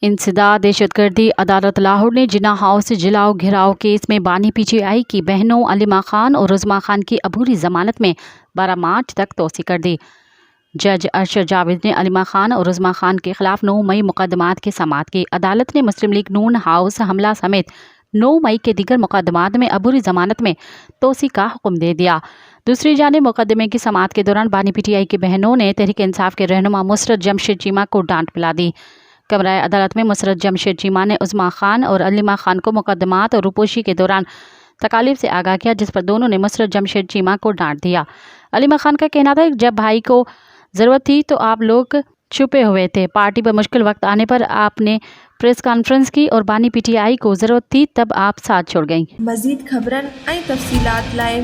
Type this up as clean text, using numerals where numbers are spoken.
انسداد دہشت گردی عدالت لاہور نے جناح ہاؤس جلاؤ گھراؤ کیس میں بانی پی ٹی آئی کی بہنوں علیمہ خان اور عظمیٰ خان کی عبوری ضمانت میں 12 مارچ تک توسیع کر دی۔ جج ارشد جاوید نے علیمہ خان اور عظمیٰ خان کے خلاف 9 مئی مقدمات کی سماعت کی۔ عدالت نے مسلم لیگ نون ہاؤس حملہ سمیت 9 مئی کے دیگر مقدمات میں عبوری ضمانت میں توسیع کا حکم دے دیا۔ دوسری جانب مقدمے کی سماعت کے دوران بانی پی ٹی آئی کی بہنوں نے تحریک انصاف کے رہنما مسرت جمشید چیمہ کو ڈانٹ پلا دی۔ کمرہ عدالت میں مسرت جمشید چیمہ نے عظمیٰ خان اور علیمہ خان کو مقدمات اور روپوشی کے دوران تکالیف سے آگاہ کیا، جس پر دونوں نے مسرت جمشید چیمہ کو ڈانٹ دیا۔ علیمہ خان کا کہنا تھا کہ جب بھائی کو ضرورت تھی تو آپ لوگ چھپے ہوئے تھے، پارٹی پر مشکل وقت آنے پر آپ نے پریس کانفرنس کی اور بانی پی ٹی آئی کو ضرورت تھی تب آپ ساتھ چھوڑ گئیں۔ مزید خبرن ۽ تفصيلات لاءِ